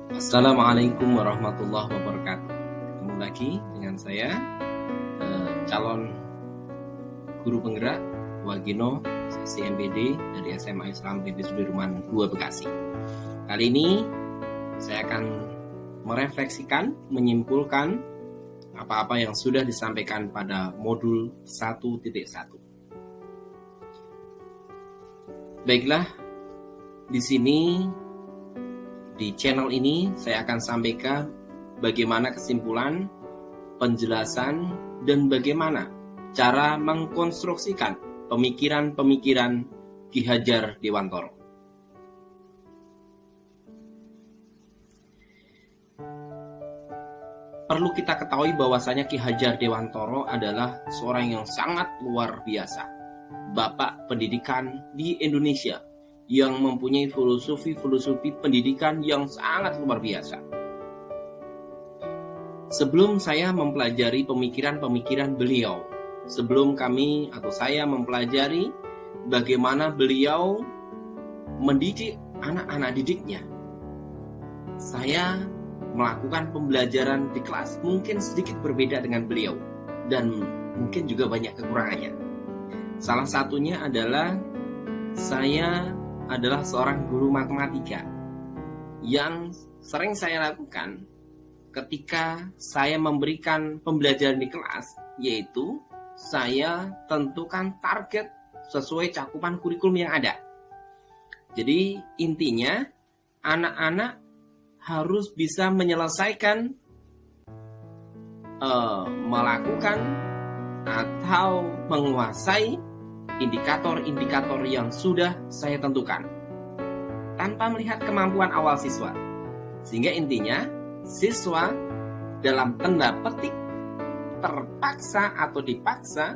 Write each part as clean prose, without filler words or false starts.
Assalamualaikum warahmatullahi wabarakatuh. Ketemu lagi dengan saya, calon guru penggerak Wagino sesi MPD dari SMA Islam PP Sudirman 2 Bekasi. Kali ini saya akan merefleksikan, menyimpulkan apa-apa yang sudah disampaikan pada modul 1.1. Baiklah, di sini di channel ini saya akan sampaikan bagaimana kesimpulan, penjelasan, dan bagaimana cara mengkonstruksikan pemikiran-pemikiran Ki Hajar Dewantara. Perlu kita ketahui bahwasanya Ki Hajar Dewantara adalah seorang yang sangat luar biasa, bapak pendidikan di Indonesia, yang mempunyai filosofi pendidikan yang sangat luar biasa. Sebelum saya mempelajari pemikiran-pemikiran beliau, sebelum kami atau saya mempelajari bagaimana beliau mendidik anak-anak didiknya, saya melakukan pembelajaran di kelas mungkin sedikit berbeda dengan beliau dan mungkin juga banyak kekurangannya. Salah satunya adalah saya adalah seorang guru matematika yang sering saya lakukan ketika saya memberikan pembelajaran di kelas, yaitu saya tentukan target sesuai cakupan kurikulum yang ada. Jadi intinya anak-anak harus bisa menyelesaikan, melakukan atau menguasai indikator-indikator yang sudah saya tentukan tanpa melihat kemampuan awal siswa. Sehingga intinya siswa dalam tanda petik terpaksa atau dipaksa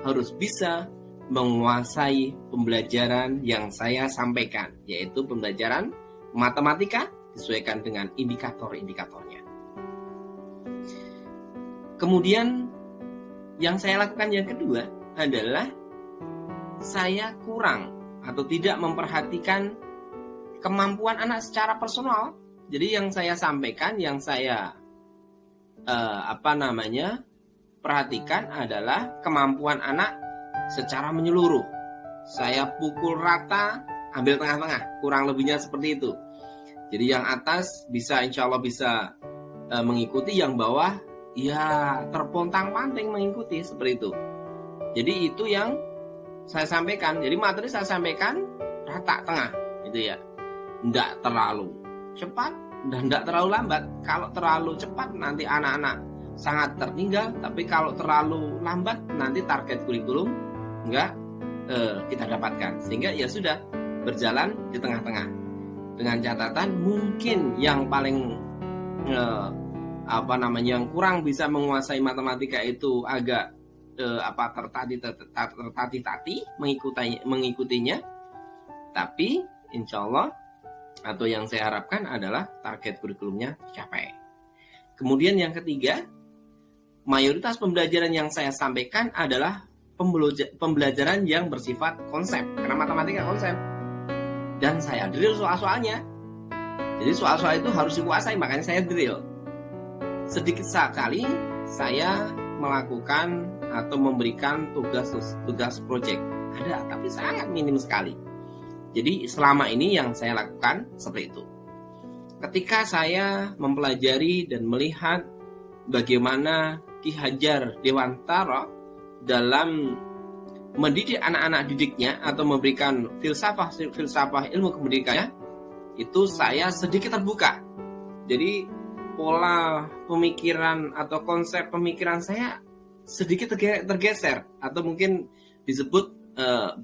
harus bisa menguasai pembelajaran yang saya sampaikan, yaitu pembelajaran matematika disesuaikan dengan indikator-indikatornya. Kemudian yang saya lakukan yang kedua adalah saya kurang atau tidak memperhatikan kemampuan anak secara personal. Jadi yang saya sampaikan, yang saya perhatikan adalah kemampuan anak secara menyeluruh. Saya pukul rata, ambil tengah-tengah, kurang lebihnya seperti itu. Jadi yang atas bisa, insya Allah bisa mengikuti, yang bawah ya terpontang-panting mengikuti seperti itu. Jadi itu yang saya sampaikan. Jadi materi saya sampaikan rata tengah, gitu ya. Tidak terlalu cepat dan tidak terlalu lambat. Kalau terlalu cepat nanti anak-anak sangat tertinggal, tapi kalau terlalu lambat nanti target kurikulum enggak kita dapatkan. Sehingga ya sudah berjalan di tengah-tengah. Dengan catatan mungkin yang paling yang kurang bisa menguasai matematika itu agak tertati-tati mengikutinya, tapi insya Allah atau yang saya harapkan adalah target kurikulumnya dicapai. Kemudian yang ketiga, mayoritas pembelajaran yang saya sampaikan adalah pembelajaran yang bersifat konsep, karena matematika konsep, dan saya drill soal-soalnya. Jadi soal-soal itu harus dikuasai, makanya saya drill. Sedikit sekali saya melakukan atau memberikan tugas project, ada, tapi sangat minim sekali. Jadi selama ini yang saya lakukan seperti itu. Ketika saya mempelajari dan melihat bagaimana Ki Hajar Dewantara dalam mendidik anak-anak didiknya atau memberikan filsafah ilmu kependidikannya, itu saya sedikit terbuka. Jadi pola pemikiran atau konsep pemikiran saya sedikit tergeser, atau mungkin disebut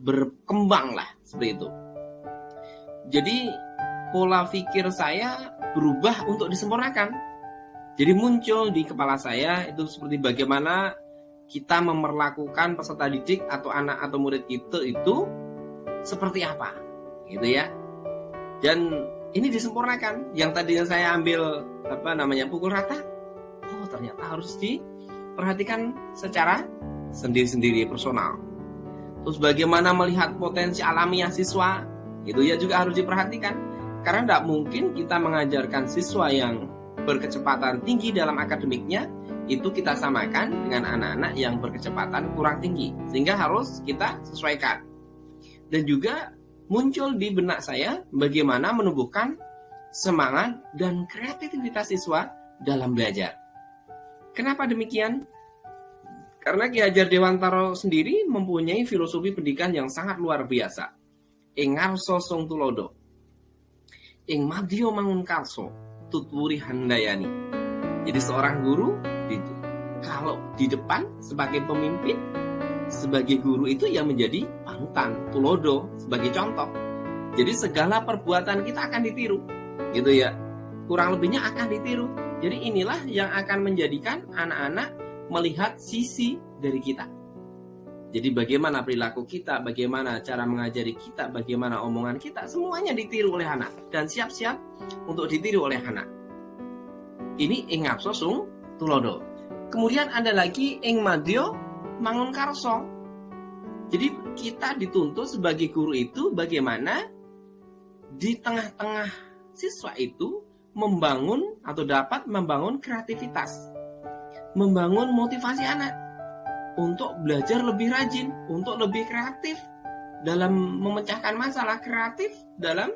berkembang lah, seperti itu. Jadi pola pikir saya berubah untuk disempurnakan. Jadi muncul di kepala saya itu seperti bagaimana kita memperlakukan peserta didik atau anak atau murid itu seperti apa, gitu ya. Dan ini disempurnakan. Yang tadinya saya ambil pukul rata, ternyata harus diperhatikan secara sendiri-sendiri, personal. Terus bagaimana melihat potensi alamiah siswa, itu ya juga harus diperhatikan. Karena tidak mungkin kita mengajarkan siswa yang berkecepatan tinggi dalam akademiknya itu kita samakan dengan anak-anak yang berkecepatan kurang tinggi, sehingga harus kita sesuaikan. Dan juga muncul di benak saya bagaimana menumbuhkan semangat dan kreativitas siswa dalam belajar. Kenapa demikian? Karena Ki Hajar Dewantara sendiri mempunyai filosofi pendidikan yang sangat luar biasa. Ing ngarsa sung tulodo, ing madya mangun karso, tutwuri handayani. Jadi seorang guru kalau di depan sebagai pemimpin, sebagai guru itu yang menjadi panutan, tulodo sebagai contoh. Jadi segala perbuatan kita akan ditiru, gitu ya. Kurang lebihnya akan ditiru. Jadi inilah yang akan menjadikan anak-anak melihat sisi dari kita. Jadi bagaimana perilaku kita, bagaimana cara mengajari kita, bagaimana omongan kita, semuanya ditiru oleh anak dan siap-siap untuk ditiru oleh anak. Ini ing ngapso sung tulodo. Kemudian ada lagi ing madya mangun karso. Jadi kita dituntut sebagai guru itu bagaimana di tengah-tengah siswa itu membangun atau dapat membangun kreativitas, membangun motivasi anak untuk belajar lebih rajin, untuk lebih kreatif dalam memecahkan masalah, kreatif dalam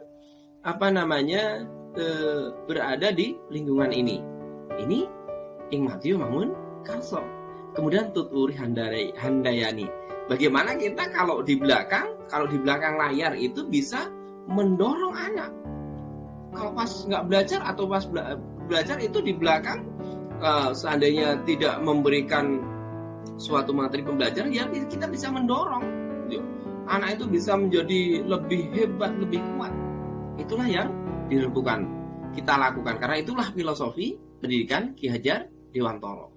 berada di lingkungan ini. Ini ing madya mangun karso. Kemudian tuturi handayani. Bagaimana kita kalau di belakang layar itu bisa mendorong anak. Kalau pas nggak belajar atau pas belajar itu di belakang, seandainya tidak memberikan suatu materi pembelajaran, ya kita bisa mendorong. Anak itu bisa menjadi lebih hebat, lebih kuat. Itulah yang dilakukan, kita lakukan. Karena itulah filosofi pendidikan Ki Hajar Dewantara.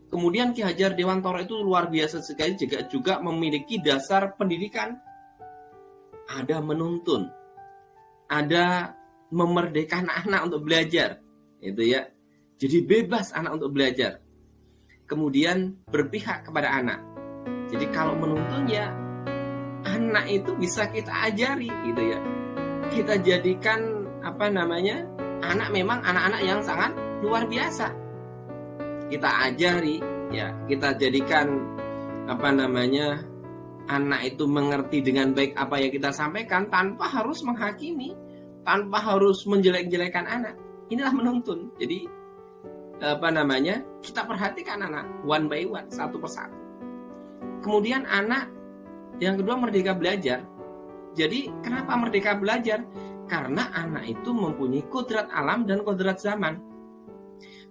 Kemudian Ki Hajar Dewantara itu luar biasa sekali juga memiliki dasar pendidikan. Ada menuntun, ada memerdekakan anak untuk belajar, itu ya. Jadi bebas anak untuk belajar. Kemudian berpihak kepada anak. Jadi kalau menuntun ya anak itu bisa kita ajari, gitu ya. Kita jadikan anak memang anak-anak yang sangat luar biasa. Kita ajari, ya, kita jadikan anak itu mengerti dengan baik apa yang kita sampaikan tanpa harus menghakimi, tanpa harus menjelek-jelekan anak. Inilah menuntun. Jadi kita perhatikan anak one by one, satu persatu. Kemudian anak yang kedua merdeka belajar. Jadi kenapa merdeka belajar? Karena anak itu mempunyai kodrat alam dan kodrat zaman.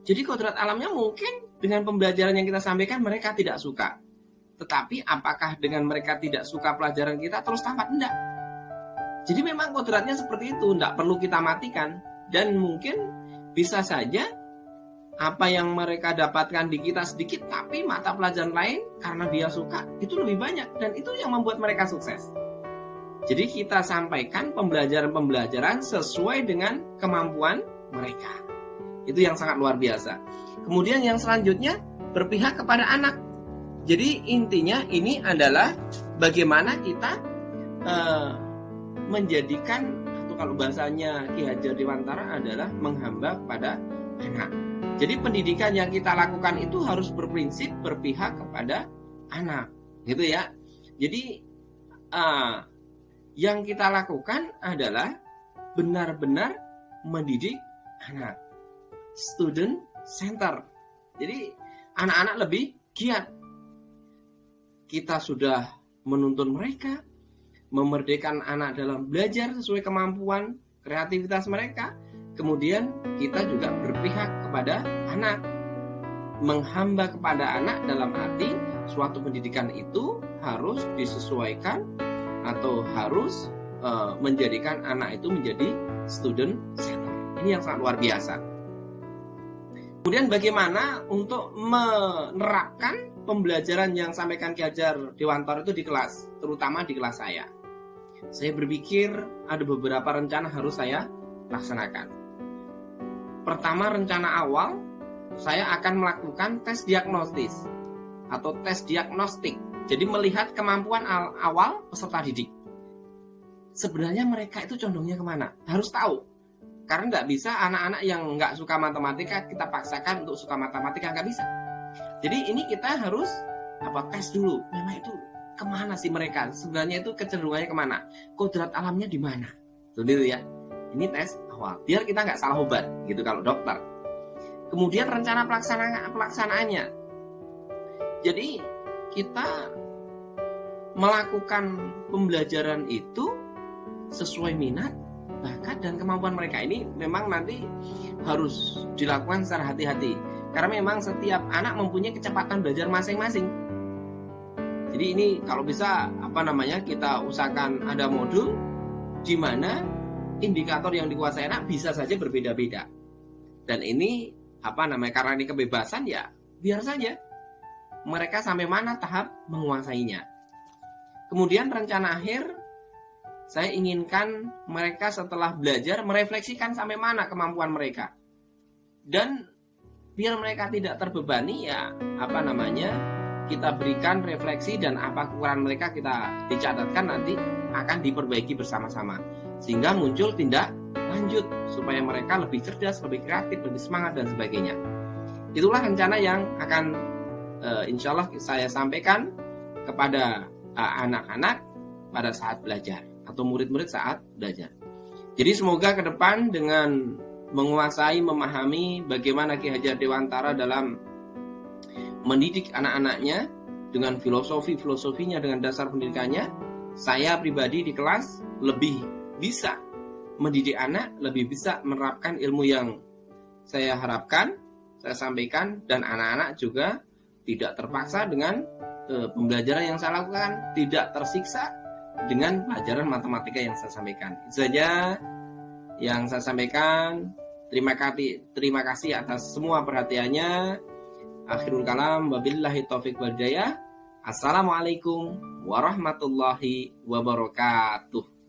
Jadi kodrat alamnya mungkin dengan pembelajaran yang kita sampaikan mereka tidak suka. Tetapi apakah dengan mereka tidak suka pelajaran kita terus tamat? Enggak. Jadi memang kodratnya seperti itu, enggak perlu kita matikan. Dan mungkin bisa saja apa yang mereka dapatkan di kita sedikit, tapi mata pelajaran lain karena dia suka itu lebih banyak, dan itu yang membuat mereka sukses. Jadi kita sampaikan pembelajaran-pembelajaran sesuai dengan kemampuan mereka. Itu yang sangat luar biasa. Kemudian yang selanjutnya berpihak kepada anak. Jadi intinya ini adalah bagaimana kita menjadikan, atau kalau bahasanya Ki Hajar Dewantara adalah menghamba kepada anak. Jadi pendidikan yang kita lakukan itu harus berprinsip berpihak kepada anak, gitu ya. Jadi yang kita lakukan adalah benar-benar mendidik anak, student center. Jadi anak-anak lebih giat. Kita sudah menuntun mereka, memerdekakan anak dalam belajar sesuai kemampuan kreativitas mereka. Kemudian kita juga berpihak kepada anak, menghamba kepada anak dalam arti suatu pendidikan itu harus disesuaikan atau harus menjadikan anak itu menjadi student center. Ini yang sangat luar biasa. Kemudian bagaimana untuk menerapkan pembelajaran yang sampaikan Ki Hajar Dewantara itu di kelas, terutama di kelas saya. Saya berpikir ada beberapa rencana harus saya laksanakan. Pertama, rencana awal, saya akan melakukan tes diagnostis atau tes diagnostik. Jadi melihat kemampuan awal peserta didik. sebenarnya mereka itu condongnya kemana? Harus tahu. Karena nggak bisa anak-anak yang nggak suka matematika kita paksakan untuk suka matematika, nggak bisa. Jadi ini kita harus tes dulu. Memang itu kemana sih mereka? Sebenarnya itu kecenderungannya kemana? Kodrat alamnya di mana? Tuh ya. Ini tes awal. Biar kita nggak salah obat gitu kalau dokter. Kemudian rencana pelaksanaannya. Jadi kita melakukan pembelajaran itu sesuai minat, bakat, dan kemampuan mereka. Ini memang nanti harus dilakukan secara hati-hati. Karena memang setiap anak mempunyai kecepatan belajar masing-masing. Jadi ini kalau bisa kita usahakan ada modul di mana indikator yang dikuasai anak bisa saja berbeda-beda. Dan ini karena ini kebebasan ya biar saja mereka sampai mana tahap menguasainya. Kemudian rencana akhir saya inginkan mereka setelah belajar merefleksikan sampai mana kemampuan mereka. Dan biar mereka tidak terbebani ya kita berikan refleksi dan apa kekurangan mereka kita dicatatkan nanti akan diperbaiki bersama-sama. Sehingga muncul tindak lanjut supaya mereka lebih cerdas, lebih kreatif, lebih semangat dan sebagainya. Itulah rencana yang akan insya Allah saya sampaikan kepada anak-anak pada saat belajar atau murid-murid saat belajar. Jadi semoga ke depan dengan menguasai, memahami bagaimana Ki Hajar Dewantara dalam mendidik anak-anaknya dengan filosofinya, dengan dasar pendidikannya, saya pribadi di kelas lebih bisa mendidik anak, lebih bisa menerapkan ilmu yang saya harapkan, saya sampaikan, dan anak-anak juga tidak terpaksa dengan pembelajaran yang saya lakukan, tidak tersiksa dengan pelajaran matematika yang saya sampaikan. Itu saja yang saya sampaikan. Terima kasih atas semua perhatiannya. Akhirul kalam, wabillahi taufiq wal hidayah. Assalamualaikum warahmatullahi wabarakatuh.